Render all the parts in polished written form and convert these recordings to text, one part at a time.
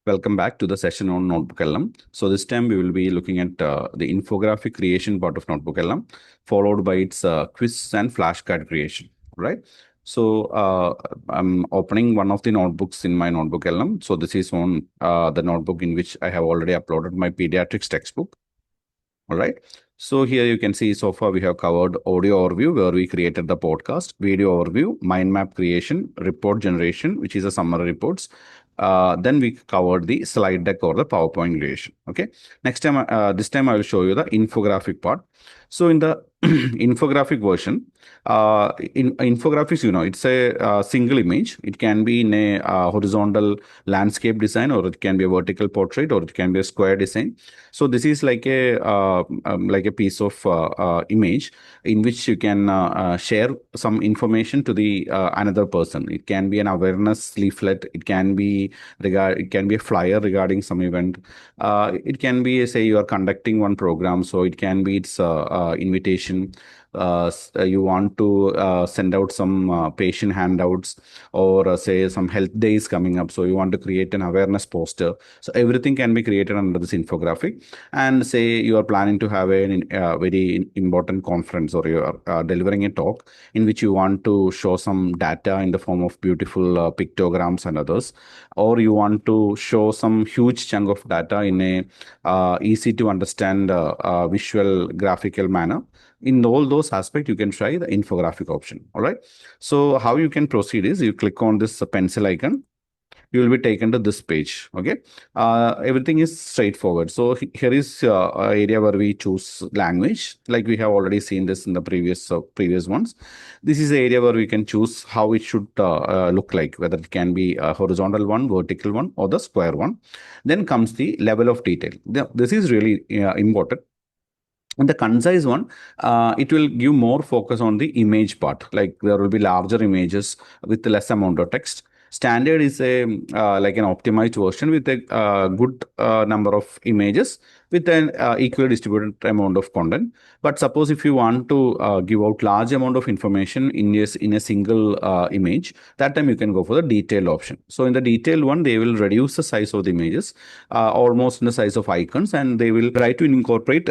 Welcome back to the session on Notebook LM. So this time we will be looking at the infographic creation part of Notebook LM, followed by its quiz and flashcard creation, right? So I'm opening one of the notebooks in my Notebook LM. So this is on the notebook in which I have already uploaded my pediatrics textbook. All right. So here you can see so far we have covered audio overview where we created the podcast, video overview, mind map creation, report generation, which is a summary reports. Then we covered the slide deck or the PowerPoint creation. Okay. Next time, this time I will show you the infographic part. So in the infographic version, in infographics, it's a single image. It can be in a horizontal landscape design, or it can be a vertical portrait, or it can be a square design. So this is like a piece of image in which you can share some information to the another person. It can be an awareness leaflet. It can be a flyer regarding some event. It can be, say, you are conducting one program, so it can be its invitation. You want to send out some patient handouts, or say some health days coming up, so you want to create an awareness poster. So everything can be created under this infographic. And say you are planning to have a very important conference, or you are delivering a talk in which you want to show some data in the form of beautiful pictograms and others, or you want to show some huge chunk of data in a easy to understand visual graphical manner. In all those aspects, you can try the infographic option. All right. So how you can proceed is you click on this pencil icon. You will be taken to this page. Okay. Everything is straightforward. So here is a area where we choose language, like we have already seen this in the previous ones. This is the area where we can choose how it should look like, whether it can be a horizontal one, vertical one, or the square one. Then comes the level of detail. This is really important. And the concise one, it will give more focus on the image part. Like there will be larger images with less amount of text. Standard is a like an optimized version with a good number of images with an equally distributed amount of content. But suppose if you want to give out large amount of information in a single image, that time you can go for the detailed option. So in the detailed one, they will reduce the size of the images almost in the size of icons, and they will try to incorporate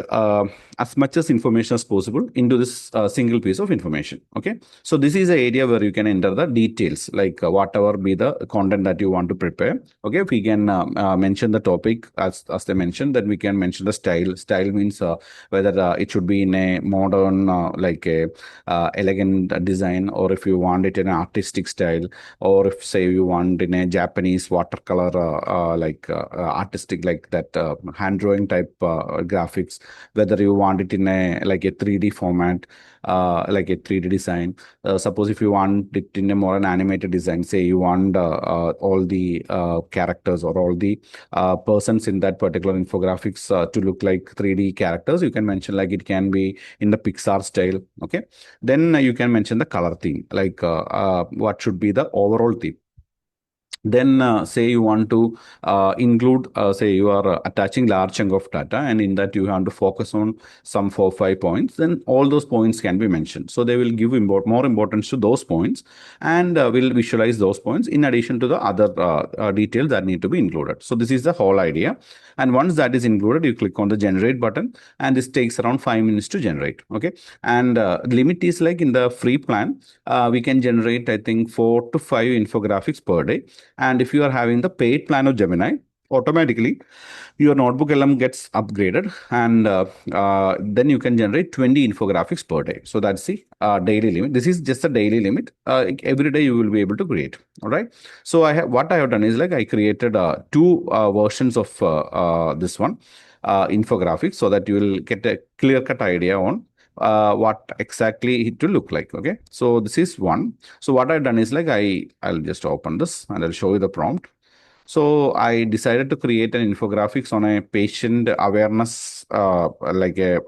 as much as information as possible into this single piece of information. Okay. So this is the area where you can enter the details, like whatever be the content that you want to prepare. Okay. We can mention the topic as they mentioned. Then we can mention the style. Style means whether it should be in a modern, like a elegant design, or if you want it in an artistic style, or if say you want in a Japanese watercolor, like artistic, like that hand drawing type graphics, whether you want it in a like a 3D format, like a 3D design. Suppose if you want it in a more an animated design, say you want all the characters or all the persons in that particular infographics to look like 3D characters, you can mention like it can be in the Pixar style. Okay. Then you can mention the color theme, like what should be the overall theme. Then say you want to include, say you are attaching large chunk of data, and in that you want to focus on some 4 5 points, then all those points can be mentioned. So they will give more importance to those points, and will visualize those points in addition to the other details that need to be included. So this is the whole idea. And once that is included, you click on the generate button, and this takes around 5 minutes to generate. Okay. And limit is like in the free plan, we can generate, I think, 4 to 5 infographics per day. And if you are having the paid plan of Gemini, automatically your Notebook LM gets upgraded, and then you can generate 20 infographics per day. So that's the daily limit. This is just a daily limit. Every day you will be able to create. All right. So what I have done is like I created two versions of this one infographics, so that you will get a clear cut idea on what exactly it will look like. Okay. So this is one. So what I've done is like I'll just open this and I'll show you the prompt. So I decided to create an infographics on a patient awareness, like a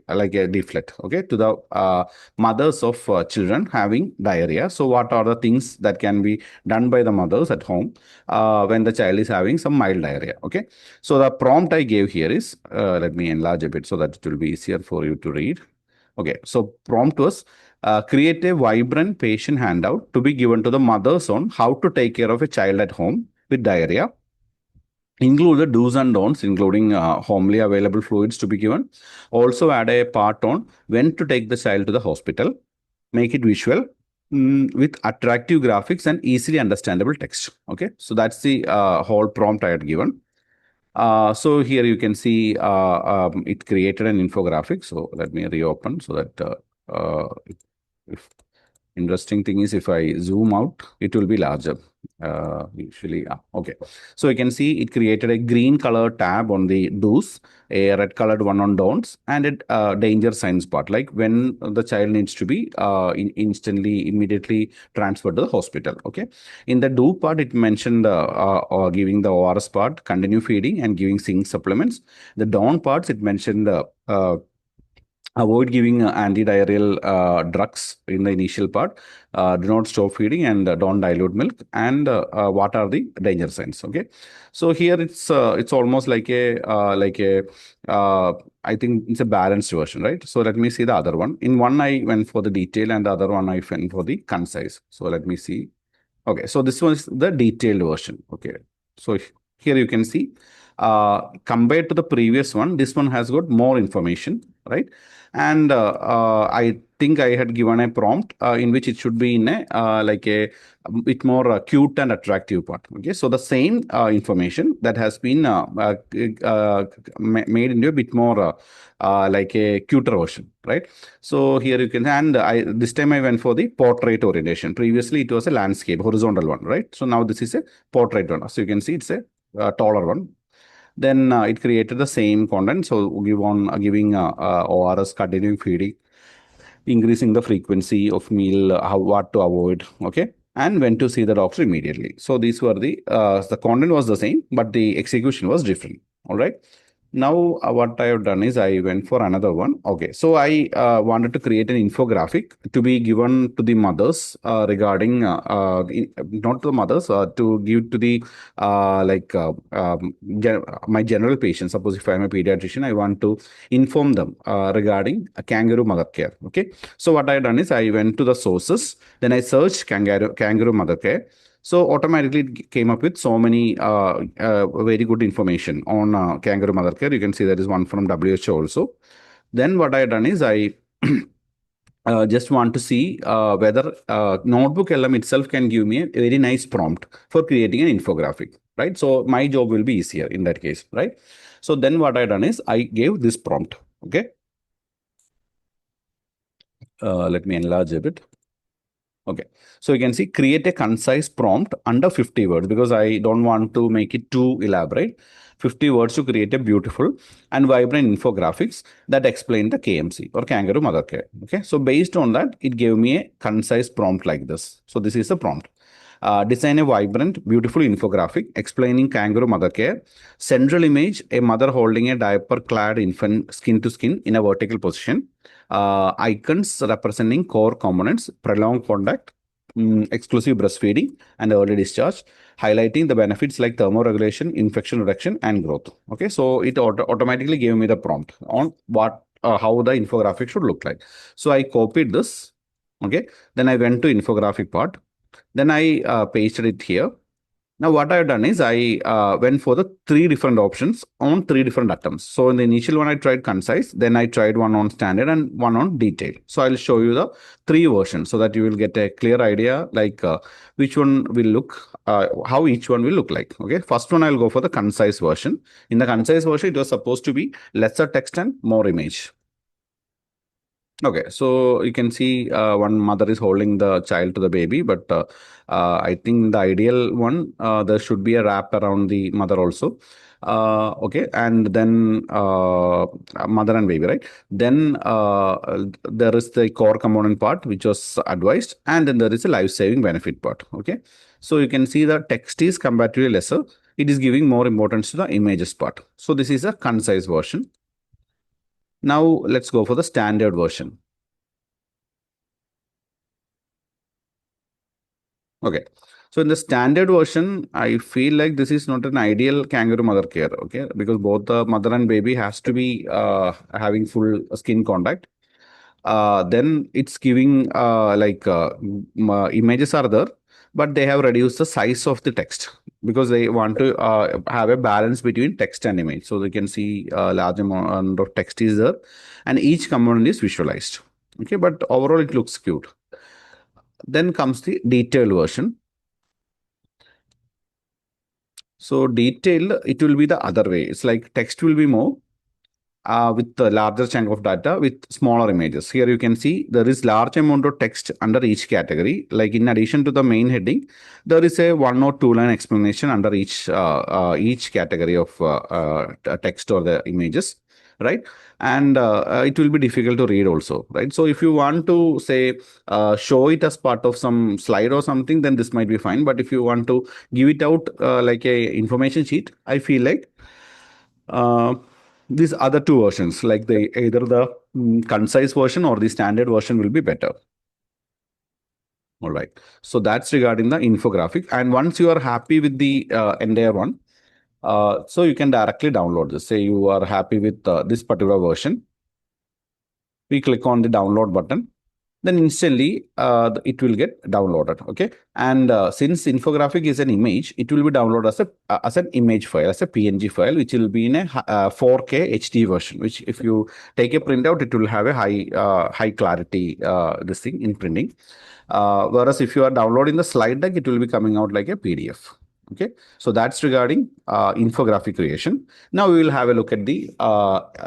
leaflet, okay, to the mothers of children having diarrhea. So what are the things that can be done by the mothers at home when the child is having some mild diarrhea? Okay. So the prompt I gave here is, let me enlarge a bit so that it will be easier for you to read. Okay. So prompt was, create a vibrant patient handout to be given to the mothers on how to take care of a child at home with diarrhea. include the do's and don'ts, including homely available fluids to be given. Also add a part on when to take the child to the hospital. Make it visual, with attractive graphics and easily understandable text. Okay, so that's the whole prompt I had given. So here you can see it created an infographic. So let me reopen so that if interesting thing is if I zoom out, it will be larger. Usually, okay. So you can see it created a green color tab on the do's, a red colored one on don'ts, and a danger signs part, like when the child needs to be instantly, immediately transferred to the hospital. Okay. In the do part, it mentioned giving the ORS part, continue feeding, and giving zinc supplements. The don't parts, it mentioned avoid giving antidiarrheal drugs in the initial part. Do not stop feeding and don't dilute milk. And what are the danger signs? Okay, so here it's almost like a I think it's a balanced version, right? So let me see the other one. In one I went for the detail, and the other one I went for the concise. So let me see. Okay, so this one is the detailed version. Okay, so here you can see, compared to the previous one, this one has got more information, right? And I think I had given a prompt in which it should be in a like a bit more cute and attractive part. Okay, so the same information that has been made into a bit more like a cuter version, right? So here you can, and I this time I went for the portrait orientation. Previously it was a landscape, horizontal one, right? So now this is a portrait one. So you can see it's a taller one. Then it created the same content. So giving ORS, continuing feeding, increasing the frequency of meal, what to avoid, okay, and when to see the doctor immediately. So these were the content was the same, but the execution was different. All right. Now, what I have done is I went for another one. Okay, so I wanted to create an infographic to be given to the mothers regarding not to the mothers, to give to the my general patients. Suppose if I am a pediatrician, I want to inform them regarding kangaroo mother care. Okay, so what I have done is I went to the sources, then I searched kangaroo mother care. So automatically it came up with so many very good information on kangaroo mother care. You can see there is one from WHO also. Then what I done is I just want to see whether Notebook LM itself can give me a very nice prompt for creating an infographic, right? So my job will be easier in that case, right? So then what I done is I gave this prompt. Okay. Let me enlarge a bit. Okay, so you can see create a concise prompt under 50 words, because I don't want to make it too elaborate. 50 words to create a beautiful and vibrant infographics that explain the KMC or kangaroo mother care. Okay, so based on that, it gave me a concise prompt like this. So this is the prompt. Design a vibrant, beautiful infographic explaining kangaroo mother care. Central image, a mother holding a diaper clad infant skin to skin in a vertical position. Icons representing core components, prolonged contact, exclusive breastfeeding, and early discharge, highlighting the benefits like thermoregulation, infection reduction, and growth. Okay, so it automatically gave me the prompt on what how the infographic should look like. So I copied this. Okay, then I went to infographic part. Then I pasted it here. Now, what I've done is I went for the three different options on three different attempts. So in the initial one, I tried concise, then I tried one on standard and one on detail. So I'll show you the three versions so that you will get a clear idea like which one will look, how each one will look like. Okay, first one I'll go for the concise version. In the concise version, it was supposed to be lesser text and more image. Okay, so you can see one mother is holding the child to the baby, but I think the ideal one, there should be a wrap around the mother also. Okay, and then mother and baby, right? Then there is the core component part, which was advised, and then there is a life-saving benefit part. Okay, so you can see the text is comparatively lesser. It is giving more importance to the images part. So this is a concise version. Now let's go for the standard version. Okay. So in the standard version, I feel like this is not an ideal kangaroo mother care. Okay. Because both the mother and baby has to be having full skin contact. Then it's giving images are there, but they have reduced the size of the text because they want to have a balance between text and image. So they can see a large amount of text is there, and each component is visualized. Okay, but overall it looks cute. Then comes the detailed version. So detailed, it will be the other way. It's like text will be more with the larger chunk of data with smaller images. Here you can see there is large amount of text under each category. Like in addition to the main heading, there is a 1 or 2 line explanation under each category of text or the images, right? And it will be difficult to read also, right? So if you want to say show it as part of some slide or something, then this might be fine. But if you want to give it out like a information sheet, I feel like uh, these other two versions, like the either the concise version or the standard version, will be better. All right. So that's regarding the infographic. And once you are happy with the entire one, so you can directly download this. Say you are happy with this particular version. We click on the download button, then instantly it will get downloaded. Okay, and since infographic is an image, it will be downloaded as an image file, as a PNG file, which will be in a 4K HD version. Which, if you take a printout, it will have a high clarity this thing in printing. Whereas if you are downloading the slide deck, it will be coming out like a PDF. Okay, so that's regarding infographic creation. Now we will have a look at the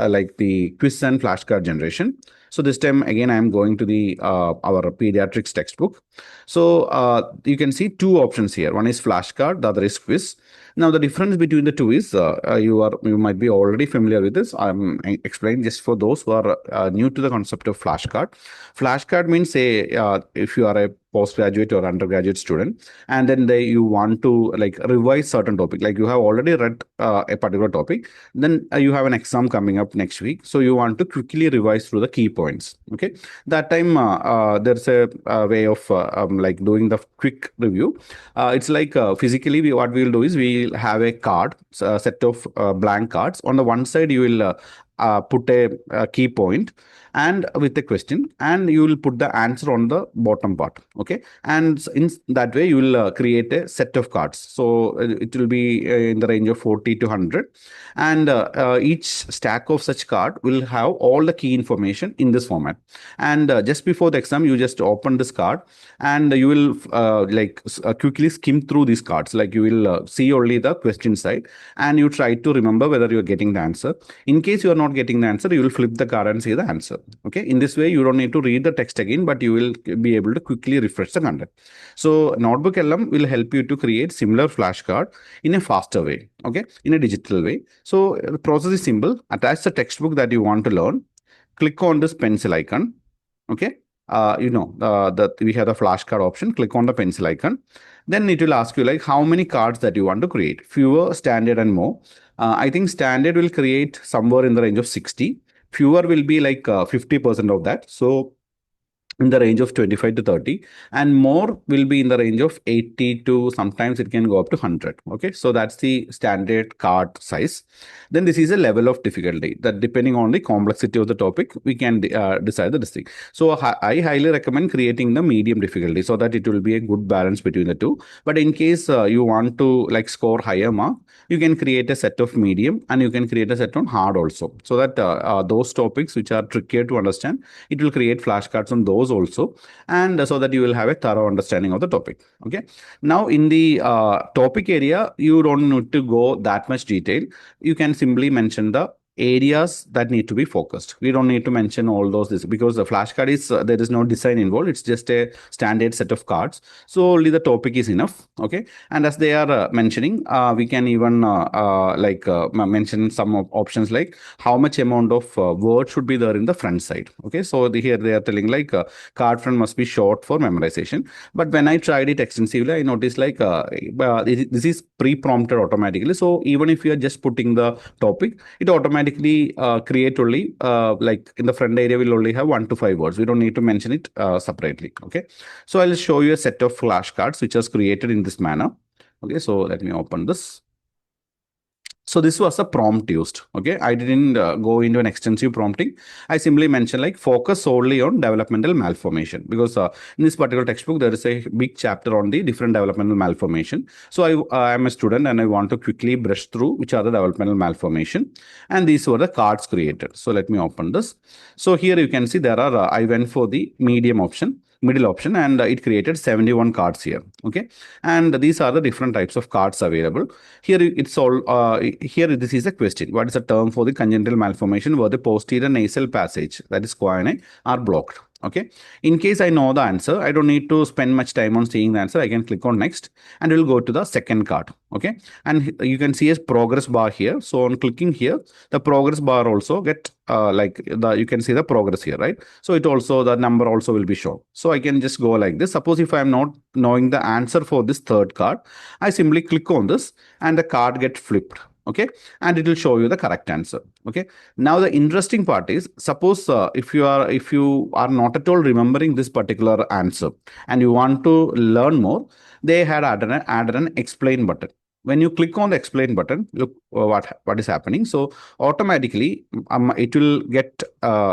like the quiz and flashcard generation. So this time again, I am going to the our pediatrics textbook. So you can see two options here. One is flashcard, the other is quiz. Now the difference between the two is you might be already familiar with this. I'm explaining just for those who are new to the concept of flashcard. Flashcard means, say, if you are a postgraduate or undergraduate student, and then you want to like revise certain topic, like you have already read a particular topic, then you have an exam coming up next week, so you want to quickly revise through the key points. Okay, that time there's a way of like doing the quick review. It's like physically what we will do is we'll have a card, a set of blank cards. On the one side you will put a key point and with a question, and you will put the answer on the bottom part. Okay, and in that way you will create a set of cards. So it will be in the range of 40 to 100, and each stack of such card will have all the key information in this format. And just before the exam, you just open this card, and you will quickly skim through these cards. Like you will see only the question side, and you try to remember whether you're getting the answer. In case you are not getting the answer, you will flip the card and see the answer. Okay, in this way you don't need to read the text again, but you will be able to quickly refresh the content. So Notebook LM will help you to create similar flashcard in a faster way. Okay, in a digital way. So the process is simple. Attach the textbook that you want to learn. Click on this pencil icon. Okay, that we have the flashcard option. Click on the pencil icon. Then it will ask you like how many cards that you want to create. Fewer, standard, and more. I think standard will create somewhere in the range of 60. Fewer will be like 50% of that. So in the range of 25 to 30, and more will be in the range of 80 to sometimes it can go up to 100. Okay, so that's the standard card size. Then this is a level of difficulty that depending on the complexity of the topic, we can decide the district. So I highly recommend creating the medium difficulty so that it will be a good balance between the two. But in case you want to like score higher mark, you can create a set of medium, and you can create a set on hard also, so that those topics which are trickier to understand, it will create flashcards on those also, and so that you will have a thorough understanding of the topic. Okay, now in the topic area, you don't need to go that much detail. You can simply mention the areas that need to be focused. We don't need to mention all those this, because the flashcard is there is no design involved. It's just a standard set of cards, so only the topic is enough. Okay, and as they are mentioning, we can even mention some options like how much amount of word should be there in the front side. Okay, so here they are telling like card front must be short for memorization. But when I tried it extensively, I noticed like this is pre-prompted automatically. So even if you are just putting the topic, it automatically create only like in the front area will only have 1 to 5 words. We don't need to mention it separately. Okay, so I'll show you a set of flashcards which was created in this manner. Okay, so let me open this. So this was a prompt used. Okay, I didn't go into an extensive prompting. I simply mentioned like focus solely on developmental malformation, because in this particular textbook there is a big chapter on the different developmental malformation. So I am a student and I want to quickly brush through which are the developmental malformation, and these were the cards created. So let me open this. So here you can see there are I went for the middle option, and it created 71 cards here. Okay, and these are the different types of cards available here. It's all here. This is a question: what is the term for the congenital malformation where the posterior nasal passage, that is choanae, are blocked? Okay, in case I know the answer, I don't need to spend much time on seeing the answer. I can click on next and we'll go to the second card. Okay, and you can see a progress bar here. So on clicking here, the progress bar also get you can see the progress here, right? So it also, the number also will be shown. So I can just go like this. Suppose if I am not knowing the answer for this third card, I simply click on this and the card get flipped. Okay, and it will show you the correct answer. Okay, now the interesting part is, suppose if you are not at all remembering this particular answer and you want to learn more, they had added an explain button. When you click on the explain button, look what is happening. So automatically it will get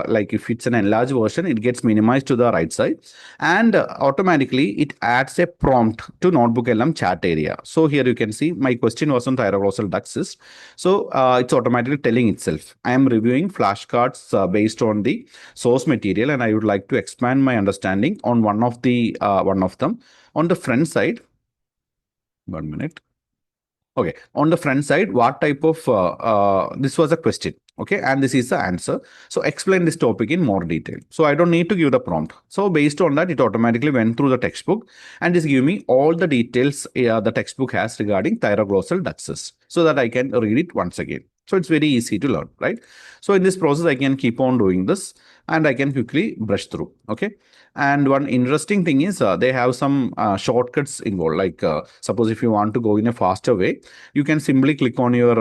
like if it's an enlarged version, it gets minimized to the right side, and automatically it adds a prompt to Notebook-LM chat area. So here you can see my question was on thyroglossal duct cyst. So it's automatically telling itself, I am reviewing flashcards based on the source material, and I would like to expand my understanding on one of them. On the front side, 1 minute. Okay, on the front side, what type of this was a question. Okay, and this is the answer. So explain this topic in more detail. So I don't need to give the prompt. So based on that, it automatically went through the textbook and just give me all the details the textbook has regarding thyroglossal duct cyst, so that I can read it once again. So it's very easy to learn, right? So in this process, I can keep on doing this and I can quickly brush through. Okay. And one interesting thing is they have some shortcuts involved. Like suppose if you want to go in a faster way, you can simply click on your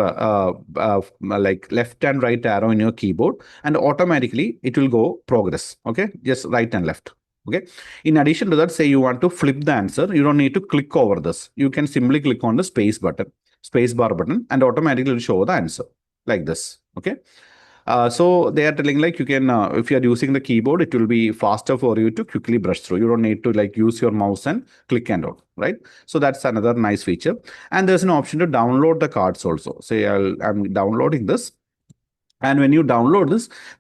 like left and right arrow in your keyboard, and automatically it will go progress. Okay, just right and left. Okay. In addition to that, say you want to flip the answer, you don't need to click over this. You can simply click on the space bar button, and automatically it will show the answer like this. Okay. So they are telling like you can, if you are using the keyboard, it will be faster for you to quickly brush through. You don't need to like use your mouse and click and all, right? So that's another nice feature. And there's an option to download the cards also. Say I'm downloading this. And when you download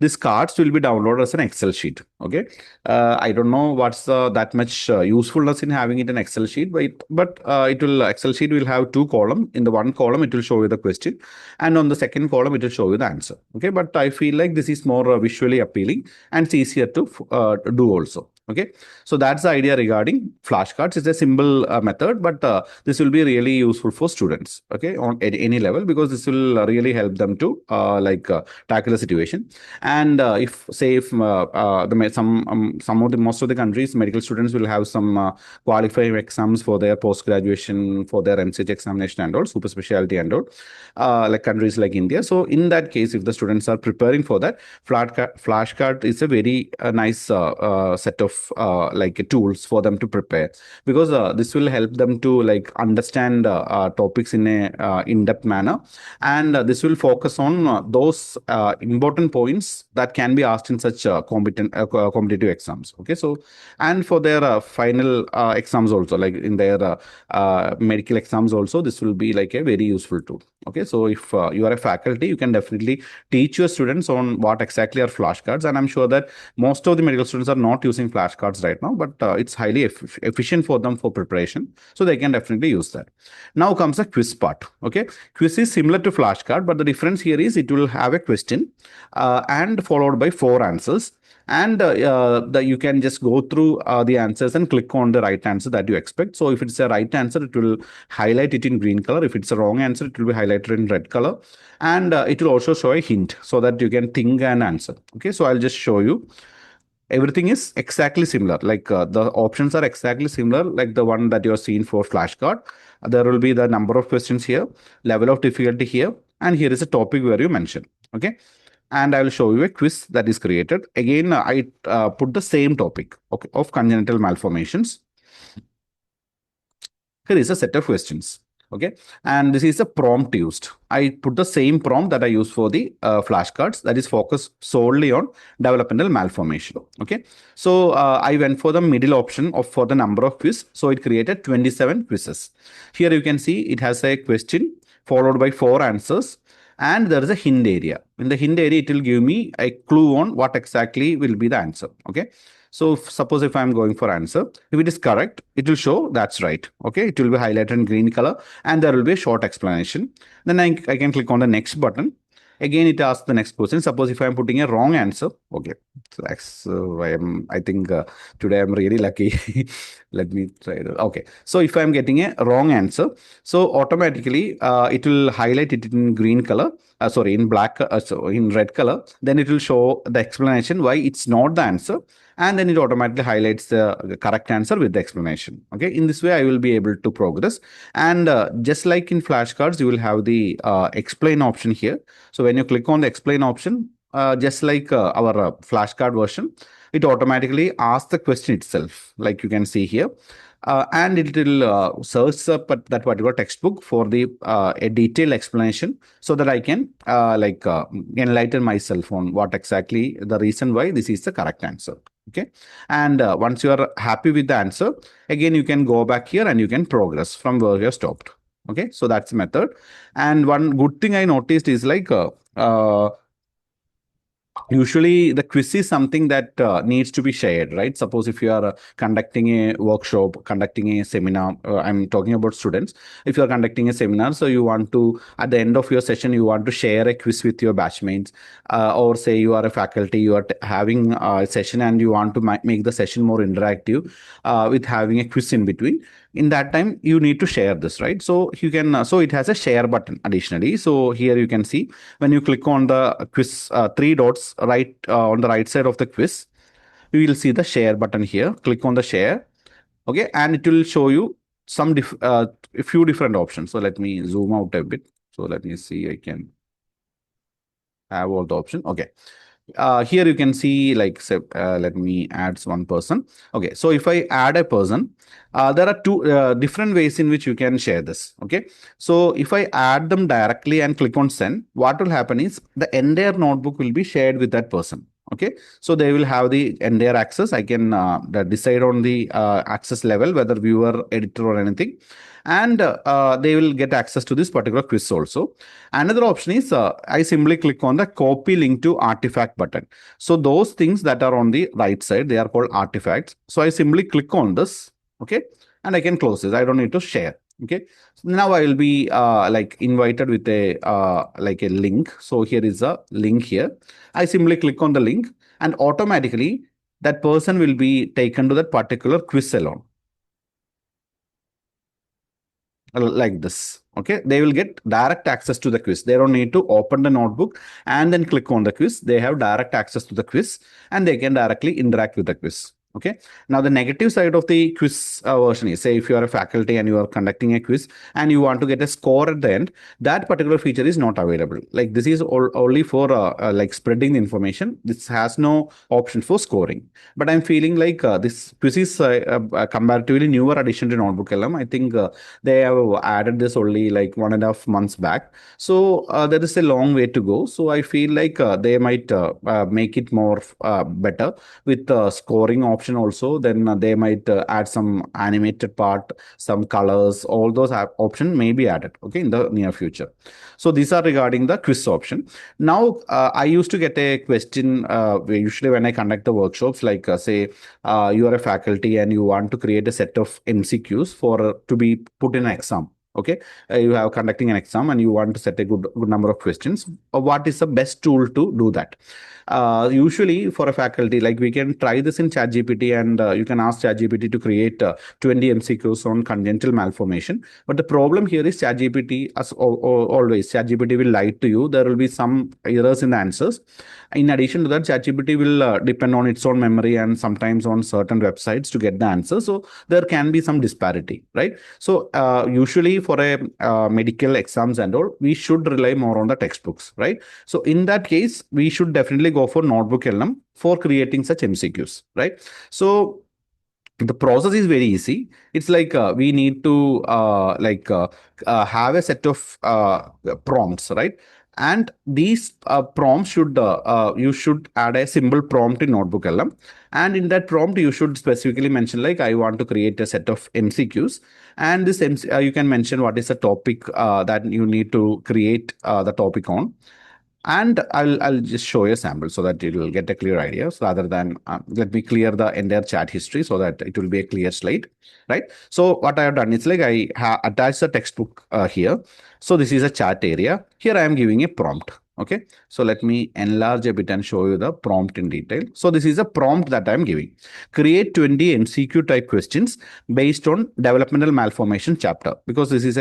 this cards will be downloaded as an Excel sheet. Okay. I don't know what's that much usefulness in having it in Excel sheet, but it will, Excel sheet will have two columns. In the one column, it will show you the question, and on the second column, it will show you the answer. Okay. But I feel like this is more visually appealing and it's easier to do also. Okay. So that's the idea regarding flashcards. It's a simple method, but this will be really useful for students. Okay. On at any level, because this will really help them to tackle the situation. And if say if some of the most of the countries, medical students will have some qualifying exams for their post graduation, for their MCH examination and all, super specialty and all, like countries like India. So in that case, if the students are preparing for that, flashcard is a very nice set of like tools for them to prepare, because this will help them to like understand topics in a in-depth manner, and this will focus on those important points that can be asked in such competitive exams. Okay, so and for their final exams also, like in their medical exams also, this will be like a very useful tool. Okay, so if you are a faculty, you can definitely teach your students on what exactly are flashcards, and I'm sure that most of the medical students are not using flashcards right now, but it's highly efficient for them for preparation, so they can definitely use that. Now comes the quiz part. Okay, quiz is similar to flashcard, but the difference here is it will have a question and followed by 4 answers, and you can just go through the answers and click on the right answer that you expect. So if it's a right answer, it will highlight it in green color. If it's a wrong answer, it will be highlighted in red color, and it will also show a hint so that you can think and answer. Okay, so I'll just show you. Everything is exactly similar, like the options are exactly similar like the one that you're seeing for flashcard. There will be the number of questions here, level of difficulty here, and here is a topic where you mention. Okay, and I will show you a quiz that is created. Again, I put the same topic, okay, of congenital malformations. Here is a set of questions. Okay, and this is a prompt used. I put the same prompt that I use for the flashcards, that is focused solely on developmental malformation. Okay, so I went for the middle option of for the number of quiz. So it created 27 quizzes. Here you can see it has a question followed by 4 answers, and there is a hint area. In the hint area, it will give me a clue on what exactly will be the answer. Okay, so suppose if I'm going for answer, if it is correct, it will show that's right. Okay, it will be highlighted in green color, and there will be a short explanation. Then I can click on the next button. Again, it asks the next question. Suppose if I'm putting a wrong answer, okay, so that's I think today I'm really lucky. Let me try that. Okay, so if I'm getting a wrong answer, so automatically it will highlight it in green color. Sorry, in black, so in red color. Then it will show the explanation why it's not the answer, and then it automatically highlights the correct answer with the explanation. Okay, in this way I will be able to progress. And just like in flashcards, you will have the explain option here. So when you click on the explain option, just like our flashcard version, it automatically asks the question itself, like you can see here. And it will search up at that particular textbook for the a detailed explanation, so that I can enlighten myself on what exactly the reason why this is the correct answer. Okay, and once you are happy with the answer, again you can go back here and you can progress from where you stopped. Okay, so that's the method. And one good thing I noticed is usually the quiz is something that needs to be shared, right? Suppose if you are conducting a workshop, conducting a seminar, I'm talking about students. If you are conducting a seminar, so you want to, at the end of your session, you want to share a quiz with your batchmates, or say you are a faculty, you are having a session and you want to make the session more interactive with having a quiz in between. In that time, you need to share this, right? So you can, so it has a share button additionally. So here you can see when you click on the quiz, 3 dots right on the right side of the quiz, you will see the share button here. Click on the share. Okay, and it will show you a few different options. So let me zoom out a bit. So let me see, I can have all the options. Okay, here you can see, like, say, let me add one person. Okay, so if I add a person, there are two different ways in which you can share this. Okay, so if I add them directly and click on send, what will happen is the entire notebook will be shared with that person. Okay, so they will have the entire access. I can decide on the access level, whether viewer, editor, or anything, and they will get access to this particular quiz also. Another option is I simply click on the copy link to artifact button. So those things that are on the right side, they are called artifacts. So I simply click on this, okay, and I can close this. I don't need to share. Okay, so now I will be invited with a like a link. So here is a link here. I simply click on the link, and automatically that person will be taken to that particular quiz alone, like this. Okay, they will get direct access to the quiz. They don't need to open the notebook and then click on the quiz. They have direct access to the quiz, and they can directly interact with the quiz. Okay, now the negative side of the quiz version is, say if you are a faculty and you are conducting a quiz and you want to get a score at the end, that particular feature is not available. Like this is only for like spreading the information. This has no option for scoring. But I'm feeling like this quiz is a comparatively newer addition to Notebook LM. I think they have added this only like 1.5 months back. So there is a long way to go. So I feel like they might make it more better with the scoring option also. Then they might add some animated part, some colors, all those options may be added, okay, in the near future. So these are regarding the quiz option. Now, I used to get a question usually when I conduct the workshops, like say you are a faculty and you want to create a set of MCQs for to be put in an exam. Okay, you have conducting an exam and you want to set a good number of questions. What is the best tool to do that? Usually for a faculty, like we can try this in ChatGPT, and you can ask ChatGPT to create 20 MCQs on congenital malformation. But the problem here is ChatGPT, as always, ChatGPT will lie to you. There will be some errors in the answers. In addition to that, ChatGPT will depend on its own memory and sometimes on certain websites to get the answer. So there can be some disparity, right? So usually for a medical exams and all, we should rely more on the textbooks, right? So in that case, we should definitely go for Notebook LM for creating such MCQs, right? So The process is very easy. It's like we need to have a set of prompts, right? And these prompts should you should add a simple prompt in Notebook LM, and in that prompt you should specifically mention like I want to create a set of MCQs, and this you can mention what is the topic that you need to create the topic on, and I'll just show you a sample so that you will get a clear idea. So rather than let me clear the entire chat history so that it will be a clear slide, right? So what I have done is like I attached the textbook here. So this is a chat area. Here I am giving a prompt. Okay, so let me enlarge a bit and show you the prompt in detail. So this is a prompt that I'm giving. Create 20 MCQ type questions based on developmental malformation chapter, because this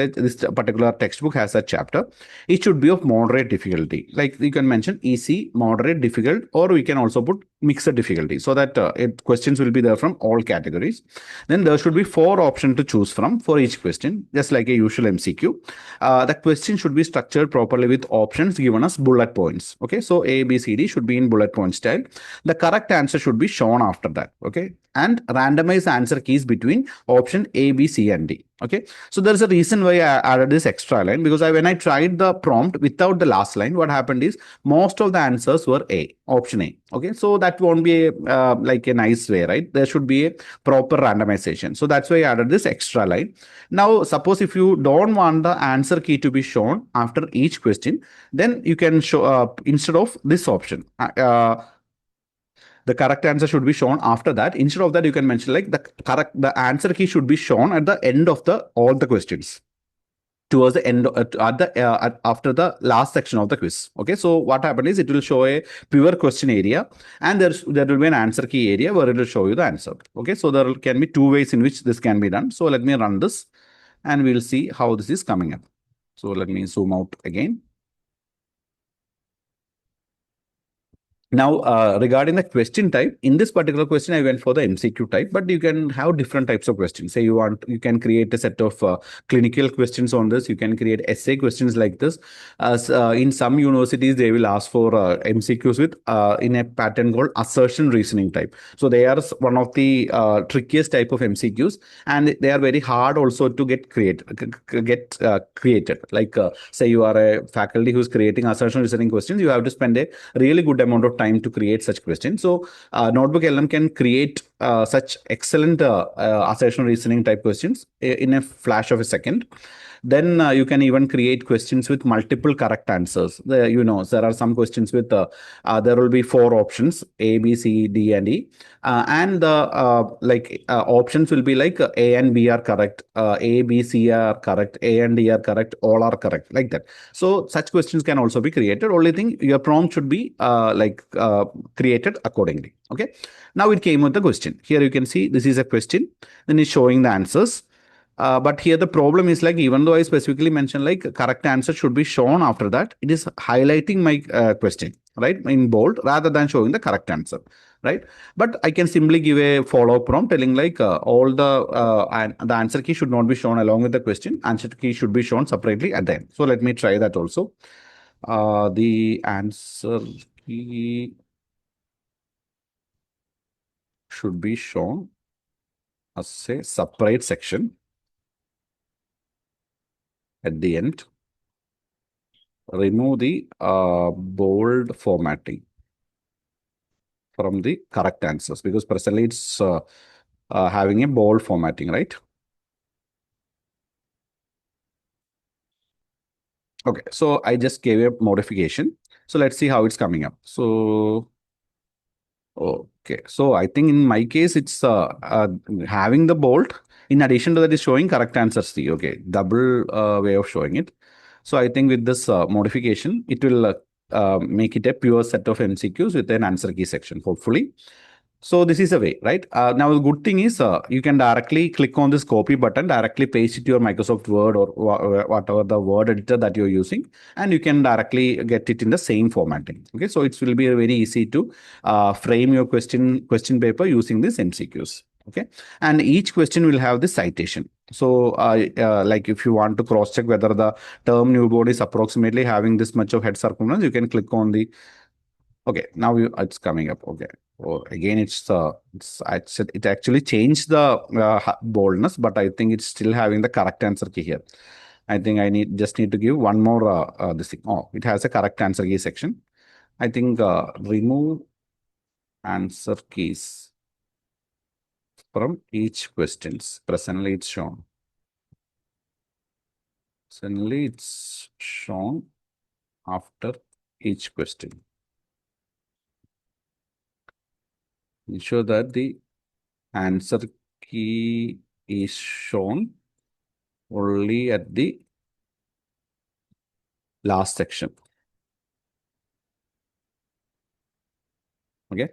particular textbook has a chapter. It should be of moderate difficulty. Like you can mention easy, moderate, difficult, or we can also put mixed difficulty, so that questions will be there from all categories. Then there should be 4 options to choose from for each question, just like a usual MCQ. The question should be structured properly with options given as bullet points. Okay, so A, B, C, D should be in bullet point style. The correct answer should be shown after that. Okay, and randomize answer keys between option A, B, C, and D. Okay, so there's a reason why I added this extra line, because when I tried the prompt without the last line, what happened is most of the answers were A, option A. Okay, so that won't be like a nice way, right? There should be a proper randomization. So that's why I added this extra line. Now, suppose if you don't want the answer key to be shown after each question, then you can show instead of this option. The correct answer should be shown after that. Instead of that, you can mention like the answer key should be shown at the end of all the questions, towards the end after the last section of the quiz. Okay, so what happened is it will show a pure question area, and there will be an answer key area where it will show you the answer. Okay, so there can be 2 ways in which this can be done. So let me run this and we'll see how this is coming up. So let me zoom out again. Now, regarding the question type, in this particular question, I went for the MCQ type, but you can have different types of questions. Say you can create a set of clinical questions on this. You can create essay questions like this. As in some universities, they will ask for MCQs with in a pattern called assertion reasoning type. So they are one of the trickiest type of MCQs, and they are very hard also to get created. Like say you are a faculty who's creating assertion reasoning questions, you have to spend a really good amount of time to create such questions. So Notebook LM can create such excellent assertion reasoning type questions in a flash of a second. Then you can even create questions with multiple correct answers. There are some questions with there will be 4 options: A, B, C, D, and E, and the options will be like A and B are correct, A, B, C are correct, A and D are correct, all are correct, like that. So such questions can also be created. Only thing, your prompt should be created accordingly. Okay. Now it came with the question. Here you can see this is a question. Then it's showing the answers. But here the problem is like, even though I specifically mentioned like correct answer should be shown after that, it is highlighting my question, right, in bold rather than showing the correct answer, right? But I can simply give a follow-up prompt telling like all the answer key should not be shown along with the question. Answer key should be shown separately at the end. So let me try that also. The answer key should be shown as a separate section at the end. Remove the bold formatting from the correct answers, because presently it's having a bold formatting, right? Okay, so I just gave a modification. So let's see how it's coming up. So, okay, so I think in my case, it's having the bold. In addition to that, is showing correct answers. See, okay, double way of showing it. So I think with this modification, it will make it a pure set of MCQs with an answer key section, hopefully. So this is a way, right? Now the good thing is you can directly click on this copy button, directly paste it to your Microsoft Word or whatever the word editor that you're using, and you can directly get it in the same formatting. Okay, so it will be very easy to frame your question paper using these MCQs. Okay, and each question will have the citation. So like if you want to cross check whether the term newborn is approximately having this much of head circumference, you can click on the, okay, now it's coming up. Okay, Or again, it actually changed the boldness, but I think it's still having the correct answer key here. I think I just need to give one more this thing. Oh, it has a correct answer key section. I think remove answer keys from each questions. Presently, it's shown. Presently, it's shown after each question. Ensure that the answer key is shown only at the last section. Okay.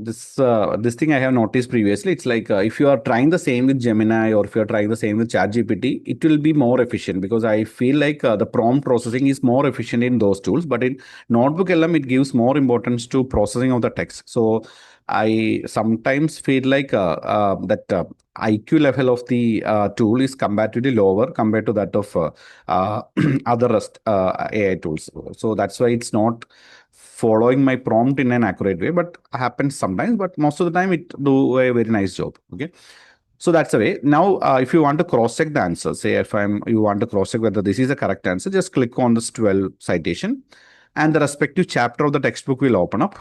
This thing I have noticed previously. It's like if you are trying the same with Gemini or if you are trying the same with ChatGPT, it will be more efficient because I feel like the prompt processing is more efficient in those tools. But in Notebook LM, it gives more importance to processing of the text. So I sometimes feel like that IQ level of the tool is comparatively lower compared to that of other AI tools. So that's why it's not following my prompt in an accurate way, but happens sometimes, but most of the time it do a very nice job. Okay. So that's the way. Now, if you want to cross-check the answer, say if you want to cross-check whether this is the correct answer, just click on this 12 citation and the respective chapter of the textbook will open up.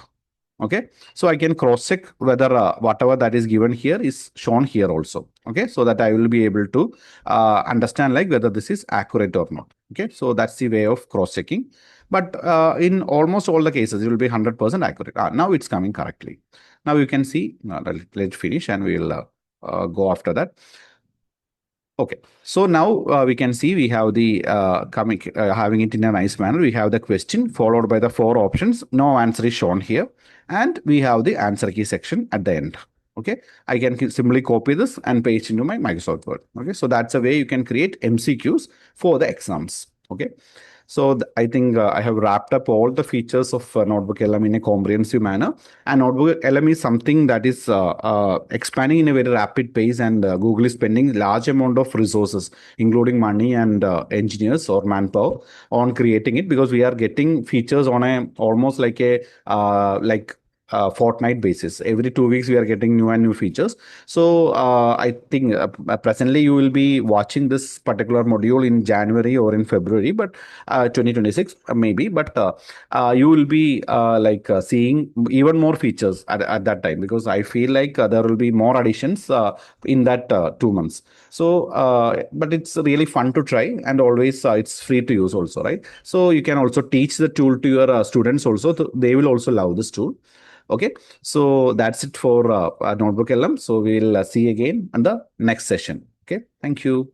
Okay. So I can cross-check whether whatever that is given here is shown here also. Okay. So that I will be able to understand like whether this is accurate or not. Okay. So that's the way of cross-checking. But in almost all the cases, it will be 100% accurate. Now it's coming correctly. Now you can see, let's finish and we'll go after that. Okay, so now we can see we have the having it in a nice manner. We have the question followed by the 4 options. No answer is shown here. And we have the answer key section at the end. Okay, I can simply copy this and paste into my Microsoft Word. Okay, so that's a way you can create MCQs for the exams. Okay. So I think I have wrapped up all the features of Notebook LM in a comprehensive manner. And Notebook LM is something that is expanding in a very rapid pace, and Google is spending large amount of resources, including money and engineers or manpower, on creating it because we are getting features on a almost like a fortnight basis. Every 2 weeks, we are getting new and new features. So I think presently you will be watching this particular module in January or in February, but 2026 maybe. But you will be seeing even more features at that time because I feel like there will be more additions in that 2 months. So, but it's really fun to try, and always it's free to use also, right? So you can also teach the tool to your students also. They will also love this tool. Okay, so that's it for Notebook LM. So we'll see again on the next session. Okay, thank you.